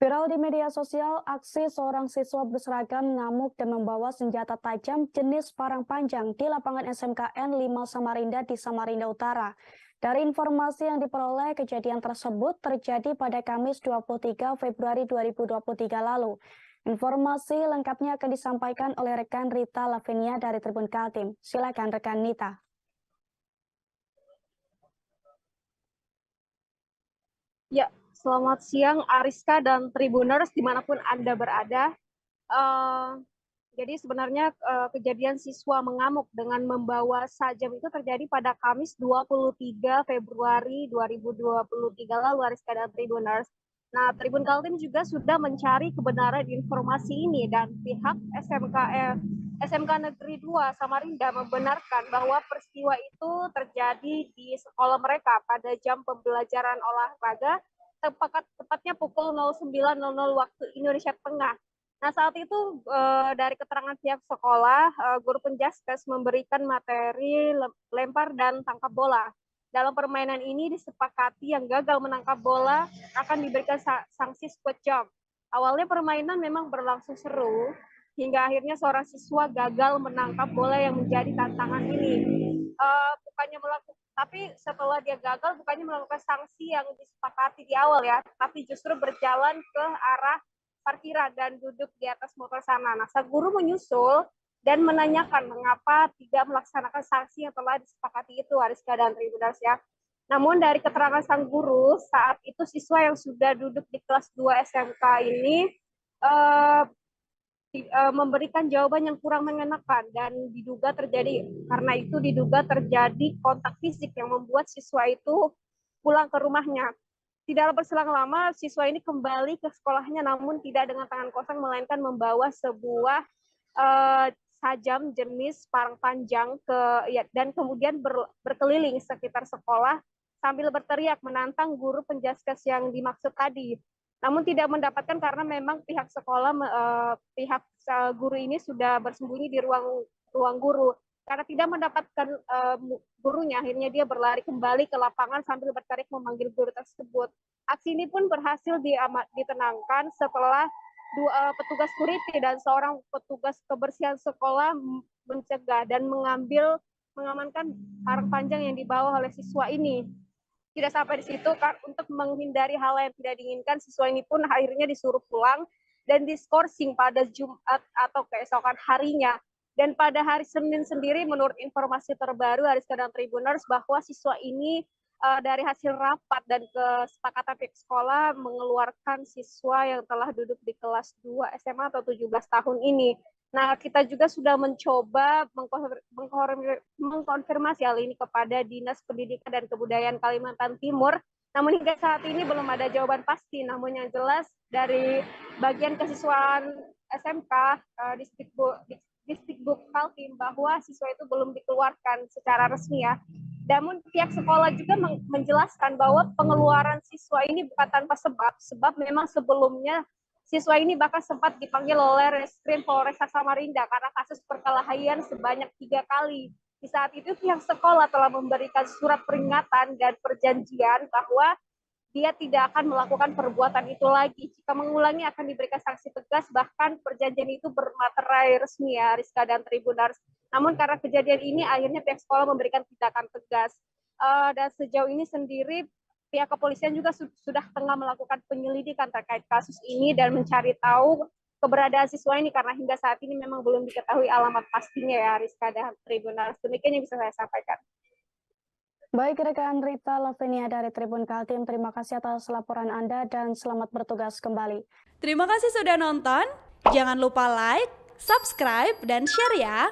Viral di media sosial, aksi seorang siswa berseragam mengamuk dan membawa senjata tajam jenis parang panjang di lapangan SMKN 5 Samarinda di Samarinda Utara. Dari informasi yang diperoleh, kejadian tersebut terjadi pada Kamis 23 Februari 2023 lalu. Informasi lengkapnya akan disampaikan oleh rekan Rita Lavenia dari Tribun Kaltim. Silakan rekan Nita. Ya, selamat siang Ariska dan Tribuners dimanapun Anda berada. Eh, jadi sebenarnya kejadian siswa mengamuk dengan membawa sajam itu terjadi pada Kamis 23 Februari 2023 lalu, Ariska dan Tribuners. Nah, Tribun Kaltim juga sudah mencari kebenaran informasi ini dan pihak SMK Negeri 2 Samarinda membenarkan bahwa peristiwa itu terjadi di sekolah mereka pada jam pembelajaran olahraga tepatnya pukul 09.00 waktu Indonesia Tengah. Nah, saat itu dari keterangan pihak sekolah, guru penjaskes memberikan materi lempar dan tangkap bola. Dalam permainan ini disepakati yang gagal menangkap bola akan diberikan sanksi squad jump. Awalnya permainan memang berlangsung seru, hingga akhirnya seorang siswa gagal menangkap bola yang menjadi tantangan ini. Tapi setelah dia gagal bukannya melakukan sanksi yang disepakati di awal ya, tapi justru berjalan ke arah parkiran dan duduk di atas motor sana. Nah, sang guru menyusul dan menanyakan mengapa tidak melaksanakan sanksi yang telah disepakati itu, Ariska dan Tribuners ya. Namun dari keterangan sang guru, saat itu siswa yang sudah duduk di kelas 2 SMK ini memberikan jawaban yang kurang mengenakan dan karena itu diduga terjadi kontak fisik yang membuat siswa itu pulang ke rumahnya. Tidak berselang lama, siswa ini kembali ke sekolahnya namun tidak dengan tangan kosong, melainkan membawa sebuah sajam jenis parang panjang dan kemudian berkeliling sekitar sekolah sambil berteriak menantang guru penjaskes yang dimaksud tadi. Namun tidak mendapatkan karena memang pihak sekolah, pihak guru ini sudah bersembunyi di ruang guru. Karena tidak mendapatkan gurunya, akhirnya dia berlari kembali ke lapangan sambil berteriak memanggil guru tersebut. Aksi ini pun berhasil ditenangkan setelah petugas security dan seorang petugas kebersihan sekolah mencegah dan mengamankan parang panjang yang dibawa oleh siswa ini. Tidak sampai di situ, untuk menghindari hal yang tidak diinginkan, siswa ini pun akhirnya disuruh pulang dan diskorsing pada Jumat atau keesokan harinya. Dan pada hari Senin sendiri, menurut informasi terbaru Ariska dan Tribuners, bahwa siswa ini dari hasil rapat dan kesepakatan pihak sekolah mengeluarkan siswa yang telah duduk di kelas 2 SMA atau 17 tahun ini. Nah, kita juga sudah mencoba mengkonfirmasi hal ini kepada Dinas Pendidikan dan Kebudayaan Kalimantan Timur. Namun hingga saat ini belum ada jawaban pasti. Namun yang jelas dari bagian kesiswaan SMK Distrik Kaltim bahwa siswa itu belum dikeluarkan secara resmi ya. Namun pihak sekolah juga menjelaskan bahwa pengeluaran siswa ini bukan tanpa sebab memang sebelumnya siswa ini bahkan sempat dipanggil oleh Reskrim Polresta Samarinda karena kasus perkelahian sebanyak 3 kali. Di saat itu pihak sekolah telah memberikan surat peringatan dan perjanjian bahwa dia tidak akan melakukan perbuatan itu lagi. Jika mengulangi akan diberikan sanksi tegas, bahkan perjanjian itu bermaterai resmi ya, Rizka dan Tribuners. Namun karena kejadian ini akhirnya pihak sekolah memberikan tindakan tegas. Dan sejauh ini sendiri pihak kepolisian juga sudah tengah melakukan penyelidikan terkait kasus ini dan mencari tahu keberadaan siswa ini karena hingga saat ini memang belum diketahui alamat pastinya ya, Rizka dan Tribuners. Demikian yang bisa saya sampaikan. Baik rekan Rita Lavenia dari Tribun Kaltim, terima kasih atas laporan Anda dan selamat bertugas kembali. Terima kasih sudah nonton, jangan lupa like, subscribe, dan share ya.